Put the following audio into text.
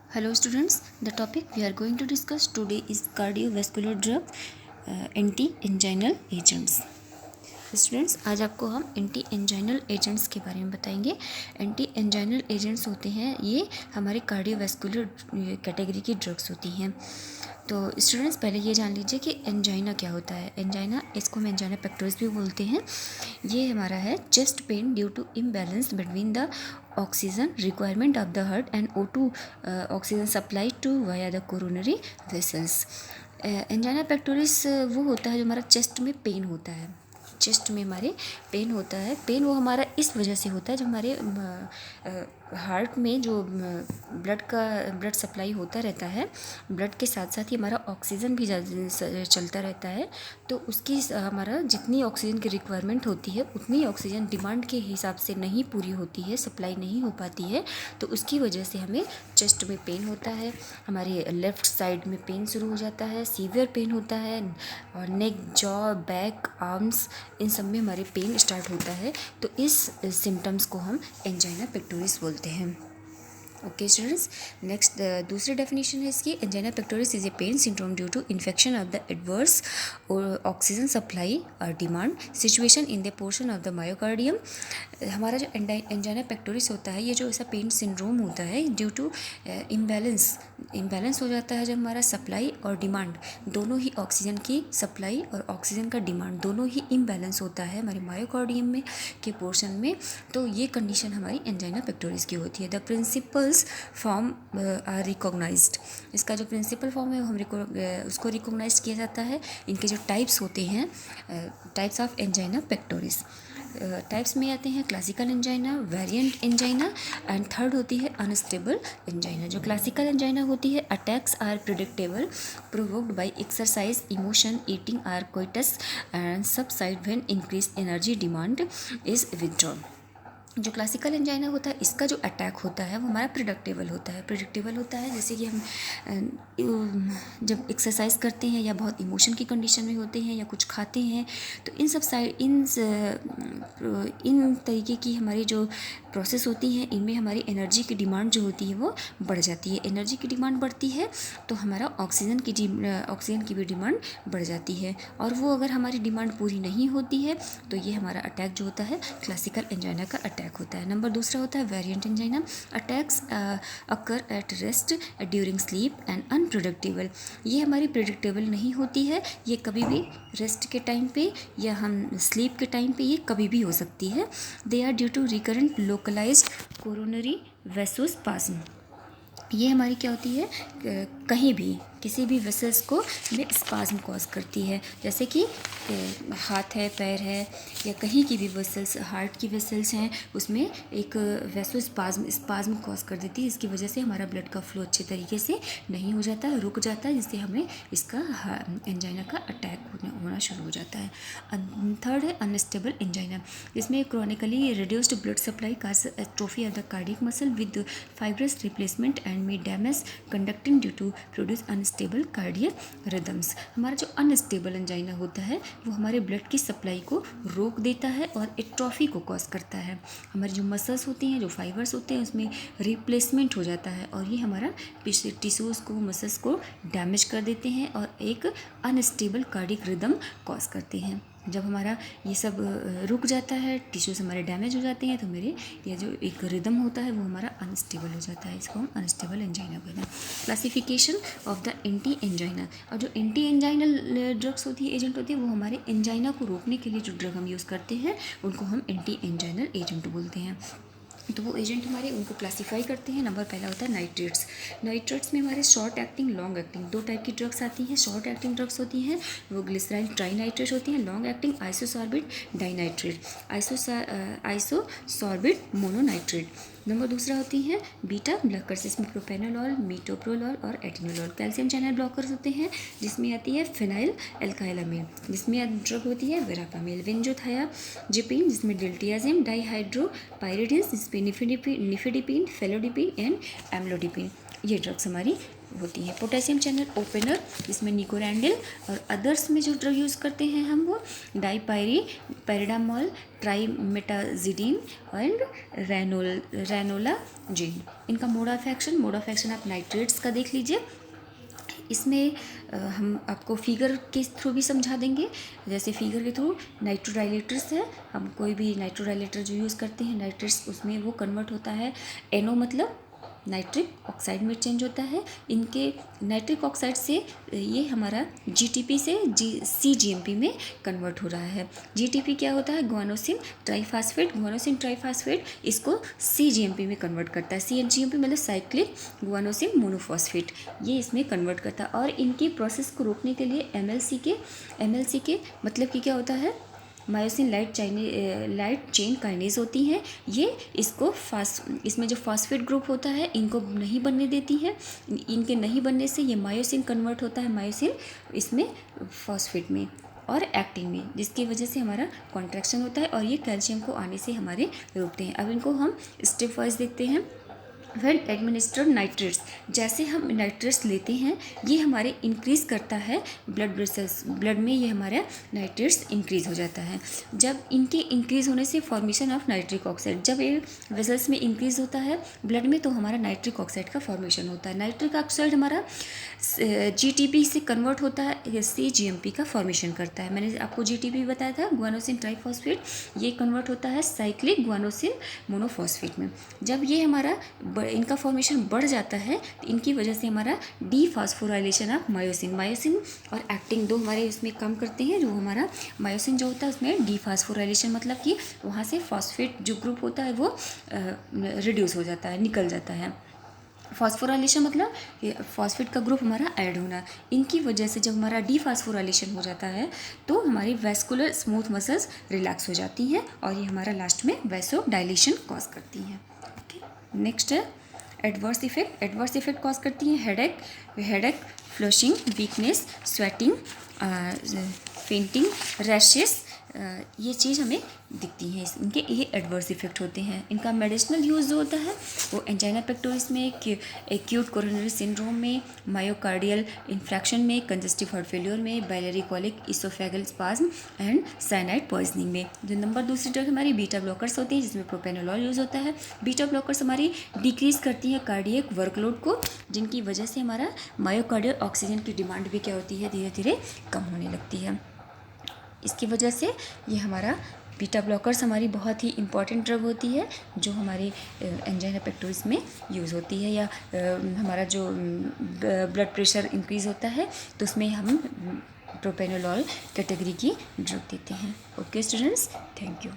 Hello students, the topic we are going to discuss today is cardiovascular drug anti anginal agents. Students, आज आपको हम anti anginal agents के बारे में बताएंगे। एंटी एंजाइनल एजेंट्स होते हैं, ये हमारे कार्डियोवैस्कुलर कैटेगरी की ड्रग्स होती हैं। तो स्टूडेंट्स, पहले ये जान लीजिए कि एंजाइना क्या होता है। एंजाइना, इसको हम एंजाइना पेक्टोरिस भी बोलते हैं। ये हमारा है chest pain due to imbalance between the oxygen requirement of the heart and O2 oxygen supply to via the coronary vessels. Angina pectoris वो होता है जो हमारा चेस्ट में पेन होता है। चेस्ट में हमारे पेन होता है। पेन वो हमारा इस वजह से होता है, जो हमारे हार्ट में जो ब्लड सप्लाई होता रहता है, ब्लड के साथ साथ ही हमारा ऑक्सीजन भी चलता रहता है। तो उसकी हमारा जितनी ऑक्सीजन की रिक्वायरमेंट होती है उतनी ऑक्सीजन डिमांड के हिसाब से नहीं पूरी होती है, सप्लाई नहीं हो पाती है। तो उसकी वजह से हमें चेस्ट में पेन होता है, हमारे लेफ़्ट साइड में पेन शुरू हो जाता है, सीवियर पेन होता है, और नेक, जॉ, बैक, आर्म्स, इन सब में हमारे पेन स्टार्ट होता है। तो इस सिम्टम्स को हम एंजाइना पेक्टोरिस बोलते हैं। ओके स्टूडेंट्स, नेक्स्ट दूसरी डेफिनेशन है इसकी। Angina pectoris is a pain syndrome due to infection of the adverse oxygen supply और demand situation in the portion of the myocardium. हमारा जो एंजाइना पेक्टोरिस होता है, ये जो ऐसा पेन सिंड्रोम होता है ड्यू टू इम्बैलेंस हो जाता है, जब हमारा सप्लाई और डिमांड दोनों ही, ऑक्सीजन की सप्लाई और ऑक्सीजन का डिमांड दोनों ही इम्बैलेंस होता है हमारे मायोकार्डियम में के पोर्शन में। तो ये कंडीशन हमारी एंजाइना पेक्टोरिस की होती है। The principals form are recognised. इसका जो प्रिंसिपल फॉर्म है उसको रिकॉग्नाइज किया जाता है। इनके जो टाइप्स होते हैं, types of angina pectoris, types में आते हैं classical angina, variant angina, and third होती है अनस्टेबल एंजाइना। जो क्लासिकल एंजाइना होती है, attacks are predictable, provoked by exercise, emotion, eating or coitus and subside when increase energy demand is withdrawn. जो classical angina होता है, इसका जो अटैक होता है वो हमारा प्रिडिक्टेबल होता है। जैसे कि हम जब एक्सरसाइज करते हैं या बहुत इमोशन की कंडीशन में होते हैं या कुछ खाते हैं, तो इन तरीके की हमारी जो प्रोसेस होती हैं, इनमें हमारी एनर्जी की डिमांड जो होती है वो बढ़ जाती है। एनर्जी की डिमांड बढ़ती है तो हमारा ऑक्सीजन की भी डिमांड बढ़ जाती है, और वो अगर हमारी डिमांड पूरी नहीं होती है तो ये हमारा अटैक जो होता है क्लासिकल एंजाइना का अटैक होता है। नंबर दूसरा होता है variant angina. Attacks occur at rest, during sleep and unpredictable. ये हमारी प्रिडिक्टेबल नहीं होती है, ये कभी भी रेस्ट के टाइम पे या हम स्लीप के टाइम पे ये कभी भी हो सकती है। They are due to recurrent localised coronary vasospasm. ये हमारी क्या होती है, कहीं भी किसी भी वेसल्स को में स्पाज्म कॉज करती है। जैसे कि हाथ है, पैर है, या कहीं की भी वेसल्स, हार्ट की वेसल्स हैं, उसमें एक स्पाज्म कॉज कर देती है। इसकी वजह से हमारा ब्लड का फ्लो अच्छे तरीके से नहीं हो जाता है, रुक जाता है, जिससे हमें इसका एंजाइना का अटैक होना शुरू हो जाता है। थर्ड है अनस्टेबल एंजाइना, जिसमें chronically reduced blood supply cause atrophy of the cardiac muscle with fibrous replacement and में damage conducting due to produce unstable cardiac rhythms. हमारा जो अनस्टेबल एंजाइना होता है वो हमारे ब्लड की सप्लाई को रोक देता है और एट्रोफी को कॉज करता है। हमारी जो मसल्स होती हैं, जो फाइबर्स होते हैं, उसमें रिप्लेसमेंट हो जाता है, और ये हमारा टिश्यूज़ को, मसल्स को डैमेज कर देते हैं और एक अनस्टेबल कार्डियक रिदम कॉज करते हैं। जब हमारा ये सब रुक जाता है, टिश्यूज़ हमारे डैमेज हो जाते हैं, तो मेरे ये जो एक रिदम होता है वो हमारा अनस्टेबल हो जाता है। इसको हम अनस्टेबल एंजाइना कहते हैं। Classification of the anti angina, और जो एंटी एंजाइनल ड्रग्स होती है, एजेंट होती है, वो हमारे एंजाइना को रोकने के लिए जो ड्रग हम यूज़ करते हैं उनको हम एंटी एंजाइनल एजेंट बोलते हैं। तो वो एजेंट हमारे उनको क्लासीफाई करते हैं। नंबर पहला होता है नाइट्रेट्स। नाइट्रेट्स में हमारे शॉर्ट एक्टिंग, लॉन्ग एक्टिंग, दो टाइप की ड्रग्स आती हैं। शॉर्ट एक्टिंग ड्रग्स होती हैं वो ग्लिसराइल ट्राइनाइट्रेट होती हैं। Long acting isosorbide dinitrate, isosorbide mononitrate. Number दूसरा होती हैं बीटा ब्लॉकर्स, जिसमें प्रोपेनोलॉल, मीटोप्रोलॉल और एटिनोलॉल। कैल्शियम चैनल ब्लॉकर्स होते हैं, जिसमें आती है फिनाइल एल्काइलामीन, जिसमें ड्रग होती है वेरापामिल। बेंजोथायाजिपिन, जिसमें डिल्टियाजिम डाइहाइड्रोपाइरिडिन, जिसमें निफिडिपिन, फेलोडिपिन एंड एम्लोडिपिन। ये ड्रग्स हमारी होती हैं। पोटेशियम चैनल ओपनर, इसमें निकोरेंडिल और अदर्स में जो ड्रग यूज़ करते हैं हम वो पैराडामोल, ट्राइमेटाजिडीन एंड रैनोलाजिन। इनका मोड ऑफ एक्शन आप नाइट्रेट्स का देख लीजिए। इसमें हम आपको फिगर के थ्रू भी समझा देंगे। जैसे फिगर के थ्रू नाइट्रोडाइलेटर्स है, हम कोई भी नाइट्रोडाइलेटर जो यूज़ करते हैं नाइट्रेट्स, उसमें वो कन्वर्ट होता है NO मतलब नाइट्रिक ऑक्साइड में चेंज होता है। इनके नाइट्रिक ऑक्साइड से ये हमारा GTP से CGMP में कन्वर्ट हो रहा है। GTP क्या होता है? गुआनोसिन ट्राइफास्फेट इसको CGMP में कन्वर्ट करता है। CGMP मतलब साइक्लिक गुआनोसिन मोनोफॉस्फेट, ये इसमें कन्वर्ट करता है। और इनकी प्रोसेस को रोकने के लिए MLC के मतलब कि क्या होता है? मायोसिन लाइट चेन काइनेज होती हैं। ये इसको इसमें जो फॉस्फेट ग्रुप होता है इनको नहीं बनने देती है। इनके नहीं बनने से ये मायोसिन कन्वर्ट होता है मायोसिन इसमें फॉस्फेट में और एक्टिन में, जिसकी वजह से हमारा कॉन्ट्रैक्शन होता है और ये कैल्शियम को आने से हमारे रोकते हैं। अब इनको हम स्टेप वाइज देखते हैं। व्हेन एडमिनिस्टर्ड नाइट्रेट्स, जैसे हम नाइट्रेट्स लेते हैं ये हमारे इंक्रीज़ करता है ब्लड वेसल्स, ब्लड में ये हमारा नाइट्रेट्स इंक्रीज़ हो जाता है। जब इनके इंक्रीज़ होने से फॉर्मेशन ऑफ नाइट्रिक ऑक्साइड, जब ये वेसल्स में इंक्रीज़ होता है ब्लड में तो हमारा नाइट्रिक ऑक्साइड का फॉर्मेशन होता है। नाइट्रिक ऑक्साइड हमारा GTP से कन्वर्ट होता है, CGMP का फॉर्मेशन करता है। मैंने आपको GTP बताया था, गुआनोसिन ट्राइफॉस्फेट, ये कन्वर्ट होता है साइक्लिक गुआनोसिन मोनोफॉस्फेट में। जब ये हमारा इनका फॉर्मेशन बढ़ जाता है तो इनकी वजह से हमारा डीफॉस्फोराइलेशन ऑफ मायोसिन और एक्टिन दो हमारे इसमें कम करते हैं। जो हमारा मायोसिन जो होता है उसमें डीफॉस्फोराइलेशन मतलब कि वहाँ से फॉस्फेट जो ग्रुप होता है वो रिड्यूस हो जाता है, निकल जाता है। फॉस्फोराइलेशन मतलब फॉस्फेट का ग्रुप हमारा ऐड होना। इनकी वजह से जब हमारा डीफॉस्फोराइलेशन हो जाता है तो हमारी वेस्कुलर स्मूथ मसल्स रिलैक्स हो जाती हैं और ये हमारा लास्ट में वैसोडाइलेशन कॉज करती हैं। नेक्स्ट है एडवर्स इफेक्ट कॉज करती हैं headache, flushing, weakness, sweating, fainting, rashes, ये चीज़ हमें दिखती हैं। इनके ये एडवर्स इफेक्ट होते हैं। इनका मेडिसिनल यूज़ जो होता है वो एंजाइना पेक्टोरिस में, एक्यूट कोरोनरी सिंड्रोम में, मायोकार्डियल इन्फ्रैक्शन में, कंजस्टिव हार्ट फेलियर में, biliary colic, oesophageal spasm and cyanide poisoning में। जो नंबर दूसरी ड्रग हमारी बीटा ब्लॉकर्स होती हैं जिसमें प्रोपेनोलॉल यूज़ होता है। बीटा ब्लॉकर्स हमारी डिक्रीज़ करती हैं कार्डियक वर्कलोड को, जिनकी वजह से हमारा मायोकार्डियल ऑक्सीजन की डिमांड भी क्या होती है, धीरे धीरे कम होने लगती है। इसकी वजह से ये हमारा बीटा ब्लॉकर्स हमारी बहुत ही इंपॉर्टेंट ड्रग होती है जो हमारी एंजाइना पेक्टोरिस में यूज़ होती है। या हमारा जो ब्लड प्रेशर इंक्रीज़ होता है तो उसमें हम प्रोपेनोलॉल कैटेगरी की ड्रग देते हैं। Okay students, thank you.